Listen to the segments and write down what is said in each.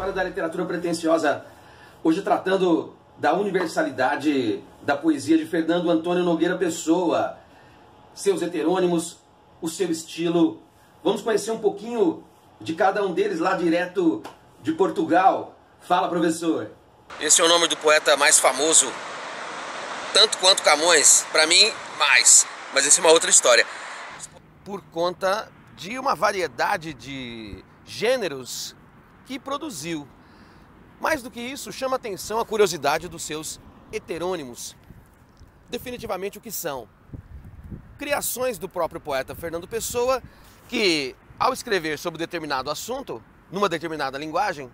história da literatura pretensiosa, hoje tratando da universalidade da poesia de Fernando Antônio Nogueira Pessoa, seus heterônimos, o seu estilo. Vamos conhecer um pouquinho de cada um deles lá direto de Portugal. Fala, professor. Esse é o nome do poeta mais famoso, tanto quanto Camões, para mim, mais. Mas essa é uma outra história. Por conta de uma variedade de gêneros que produziu. Mais do que isso, chama atenção a curiosidade dos seus heterônimos. Definitivamente o que são? Criações do próprio poeta Fernando Pessoa, que ao escrever sobre determinado assunto, numa determinada linguagem,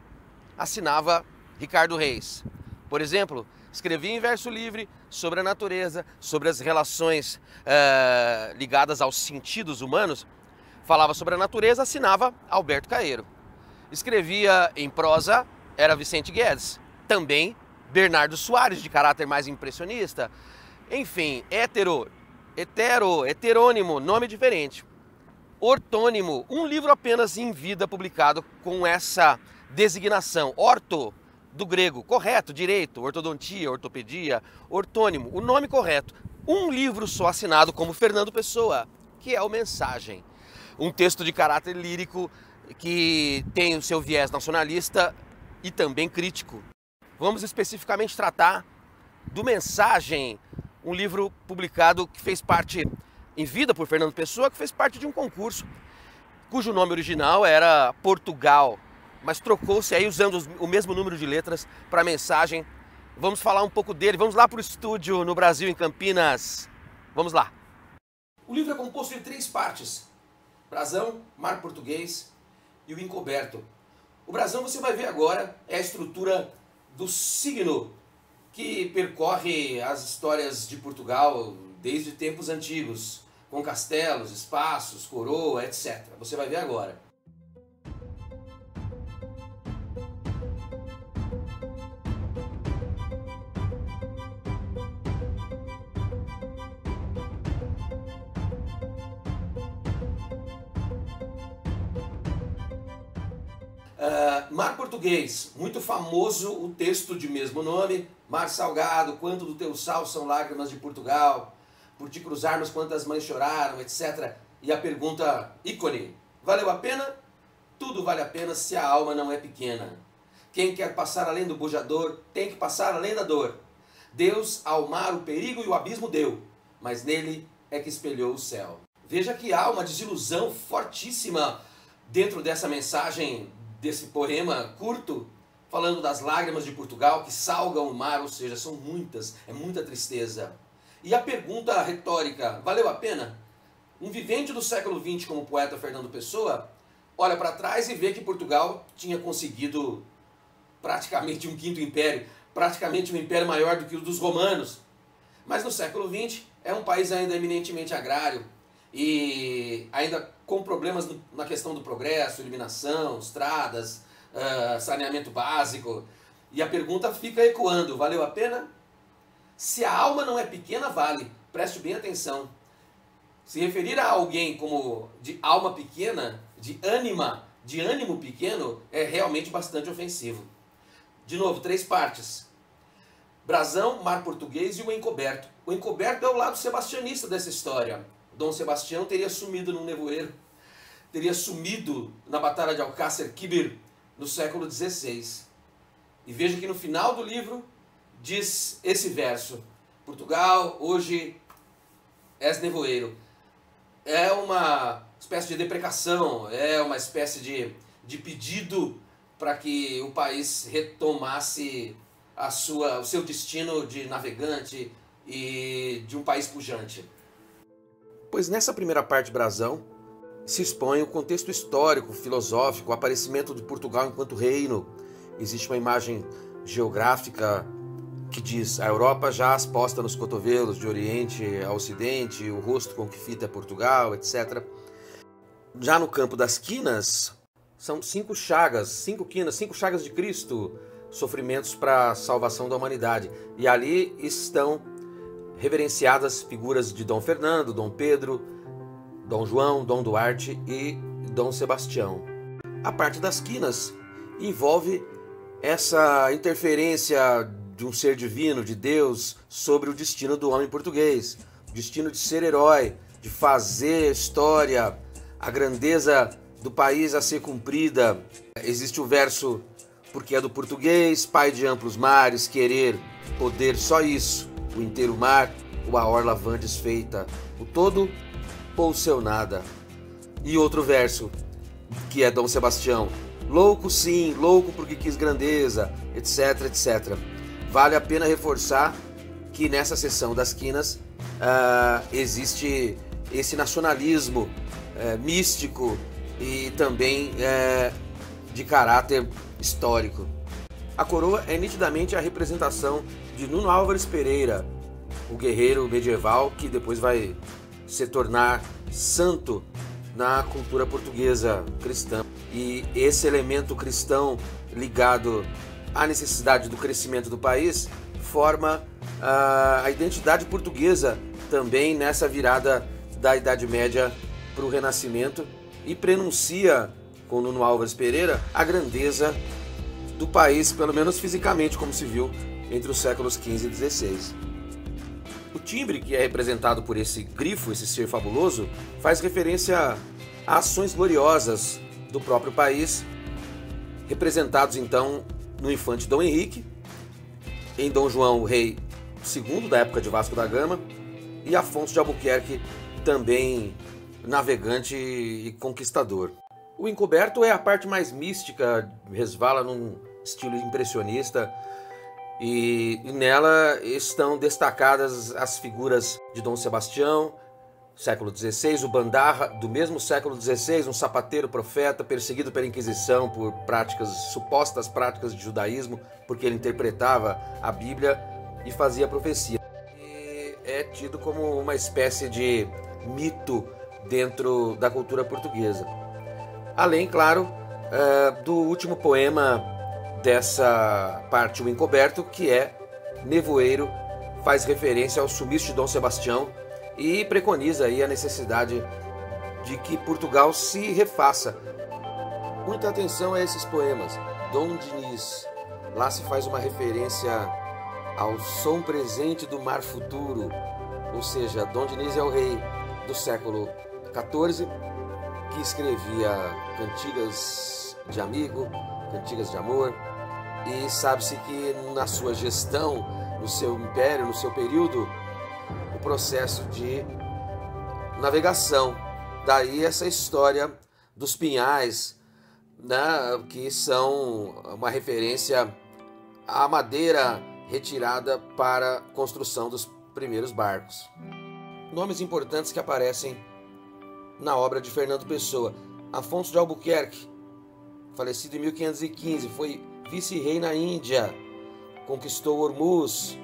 assinava Ricardo Reis. Por exemplo, escrevia em verso livre sobre a natureza, sobre as relações ligadas aos sentidos humanos, falava sobre a natureza, assinava Alberto Caeiro. Escrevia em prosa, era Vicente Guedes. Também Bernardo Soares, de caráter mais impressionista. Enfim, heterônimo, nome diferente. Ortônimo, um livro apenas em vida publicado com essa designação. Orto, do grego, correto, direito, ortodontia, ortopedia, ortônimo, o nome correto. Um livro só assinado como Fernando Pessoa, que é o Mensagem. Um texto de caráter lírico que tem o seu viés nacionalista e também crítico. Vamos especificamente tratar do Mensagem, um livro publicado que fez parte, em vida por Fernando Pessoa, que fez parte de um concurso, cujo nome original era Portugal, mas trocou-se aí usando o mesmo número de letras para Mensagem. Vamos falar um pouco dele, vamos lá para o estúdio no Brasil, em Campinas. Vamos lá. O livro é composto de 3 partes: brasão, mar português e o encoberto. O brasão, você vai ver agora, é a estrutura do signo que percorre as histórias de Portugal desde tempos antigos, com castelos, espaços, coroa, etc. Você vai ver agora. Mar Português, muito famoso o texto de mesmo nome. Mar salgado, quanto do teu sal são lágrimas de Portugal, por te cruzarmos quantas mães choraram, etc. E a pergunta ícone: valeu a pena? Tudo vale a pena se a alma não é pequena. Quem quer passar além do bujador tem que passar além da dor. Deus ao mar o perigo e o abismo deu, mas nele é que espelhou o céu. Veja que há uma desilusão fortíssima dentro dessa mensagem, desse poema curto, falando das lágrimas de Portugal que salgam o mar, ou seja, são muitas, é muita tristeza. E a pergunta retórica: valeu a pena? Um vivente do século XX como o poeta Fernando Pessoa olha para trás e vê que Portugal tinha conseguido praticamente um quinto império, praticamente um império maior do que o dos romanos. Mas no século XX é um país ainda eminentemente agrário e ainda com problemas na questão do progresso, iluminação, estradas, saneamento básico. E a pergunta fica ecoando: valeu a pena? Se a alma não é pequena, vale. Preste bem atenção. Se referir a alguém como de alma pequena, de ânimo pequeno, é realmente bastante ofensivo. De novo, 3 partes: brasão, mar português e o encoberto. O encoberto é o lado sebastianista dessa história. Dom Sebastião teria sumido num nevoeiro, teria sumido na Batalha de Alcácer Quibir no século XVI. E veja que no final do livro diz esse verso: Portugal, hoje és nevoeiro. É uma espécie de deprecação, é uma espécie de pedido para que o país retomasse o seu destino de navegante e de um país pujante. Pois nessa primeira parte, brasão, se expõe o contexto histórico, filosófico, o aparecimento de Portugal enquanto reino. Existe uma imagem geográfica que diz: a Europa jaz posta nos cotovelos, de Oriente a Ocidente, o rosto com que fita Portugal, etc. Já no campo das quinas, são 5 chagas, 5 quinas, 5 chagas de Cristo, sofrimentos para a salvação da humanidade. E ali estão reverenciadas figuras de Dom Fernando, Dom Pedro, Dom João, Dom Duarte e Dom Sebastião. A parte das quinas envolve essa interferência de um ser divino, de Deus, sobre o destino do homem português, o destino de ser herói, de fazer história, a grandeza do país a ser cumprida. Existe o verso: porque é do português, pai de amplos mares, querer, poder, só isso, o inteiro mar, ou a orla vã desfeita, o todo ou o seu nada. E outro verso, que é Dom Sebastião: louco sim, louco porque quis grandeza, etc, etc. Vale a pena reforçar que nessa seção das quinas existe esse nacionalismo místico e também de caráter histórico. A coroa é nitidamente a representação de Nuno Álvares Pereira, o guerreiro medieval que depois vai se tornar santo na cultura portuguesa cristã. E esse elemento cristão ligado à necessidade do crescimento do país forma a identidade portuguesa também nessa virada da Idade Média para o Renascimento e prenuncia, com Nuno Álvares Pereira, a grandeza do país, pelo menos fisicamente, como se viu entre os séculos XV e XVI. O timbre, que é representado por esse grifo, esse ser fabuloso, faz referência a ações gloriosas do próprio país, representados então no infante Dom Henrique, em Dom João, o rei II da época de Vasco da Gama, e Afonso de Albuquerque, também navegante e conquistador. O encoberto é a parte mais mística, resvala num estilo impressionista, e nela estão destacadas as figuras de Dom Sebastião, século XVI, o Bandarra, do mesmo século XVI, um sapateiro profeta perseguido pela Inquisição por supostas práticas de judaísmo, porque ele interpretava a Bíblia e fazia profecia. E é tido como uma espécie de mito dentro da cultura portuguesa. Além, claro, do último poema dessa parte, o encoberto, que é Nevoeiro, faz referência ao sumiço de Dom Sebastião e preconiza aí a necessidade de que Portugal se refaça. Muita atenção a esses poemas. Dom Dinis, lá se faz uma referência ao som presente do mar futuro, ou seja, Dom Dinis é o rei do século XIV, que escrevia cantigas de amigo, cantigas de amor, e sabe-se que na sua gestão, no seu império, no seu período, o processo de navegação. Daí essa história dos pinhais, né, que são uma referência à madeira retirada para a construção dos primeiros barcos. Nomes importantes que aparecem na obra de Fernando Pessoa. Afonso de Albuquerque, falecido em 1515, foi vice-rei na Índia, conquistou Ormuz,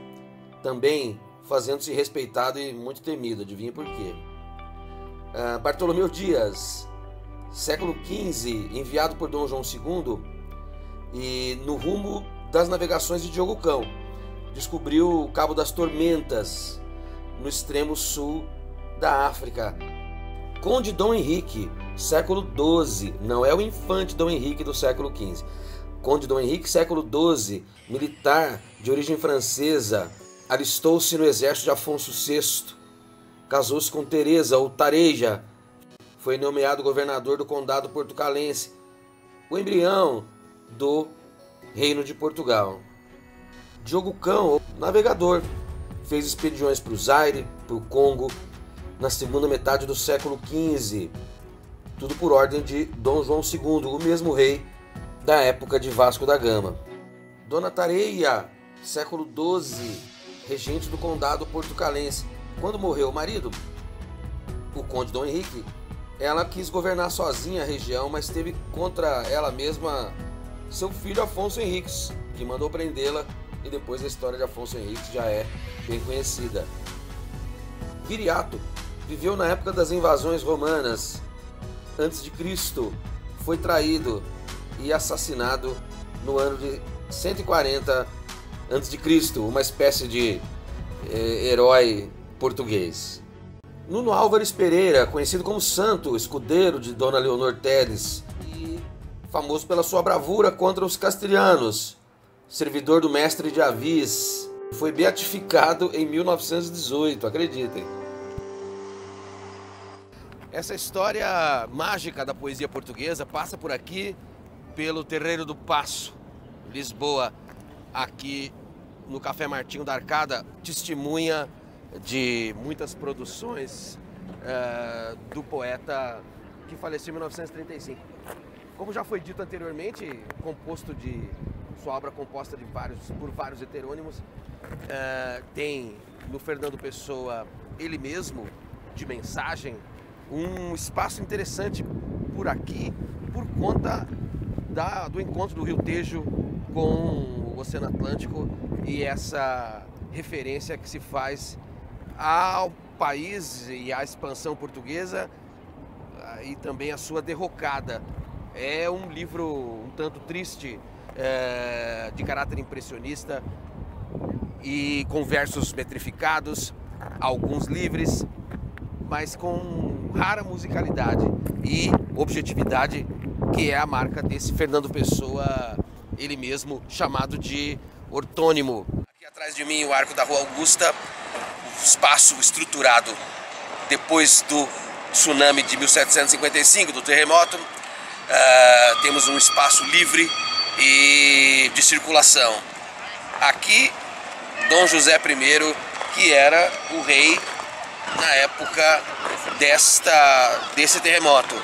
também fazendo-se respeitado e muito temido, adivinha por quê? Bartolomeu Dias, século XV, enviado por Dom João II, e no rumo das navegações de Diogo Cão, descobriu o Cabo das Tormentas, no extremo sul da África. Conde Dom Henrique, século XII, não é o infante Dom Henrique do século XV. Conde Dom Henrique, século XII, militar de origem francesa, alistou-se no exército de Afonso VI, casou-se com Teresa ou Tareja, foi nomeado governador do condado portucalense, o embrião do Reino de Portugal. Diogo Cão, navegador, fez expedições para o Zaire, para o Congo, na segunda metade do século XV, tudo por ordem de Dom João II, o mesmo rei da época de Vasco da Gama. Dona Tareia, século XII, regente do condado portucalense. Quando morreu o marido, o conde Dom Henrique, ela quis governar sozinha a região, mas teve contra ela mesma seu filho Afonso Henriques, que mandou prendê-la, e depois a história de Afonso Henriques já é bem conhecida. Viriato viveu na época das invasões romanas, antes de Cristo, foi traído e assassinado no ano de 140 a.C., uma espécie de herói português. Nuno Álvares Pereira, conhecido como santo, escudeiro de Dona Leonor Teles, e famoso pela sua bravura contra os castelhanos, servidor do mestre de Avis. Foi beatificado em 1918, acreditem. Essa história mágica da poesia portuguesa passa por aqui, pelo Terreiro do Paço, Lisboa. Aqui no Café Martinho da Arcada, testemunha de muitas produções do poeta que faleceu em 1935. Como já foi dito anteriormente, sua obra composta por vários heterônimos, tem no Fernando Pessoa ele mesmo, de mensagem, um espaço interessante por aqui, por conta do encontro do Rio Tejo com o Oceano Atlântico e essa referência que se faz ao país e à expansão portuguesa e também a sua derrocada. É um livro um tanto triste, de caráter impressionista e com versos metrificados, alguns livres, mas com rara musicalidade e objetividade, que é a marca desse Fernando Pessoa, ele mesmo chamado de ortônimo. Aqui atrás de mim o Arco da Rua Augusta, o espaço estruturado depois do tsunami de 1755, do terremoto. Temos um espaço livre e de circulação. Aqui Dom José I, que era o rei na época desse terremoto.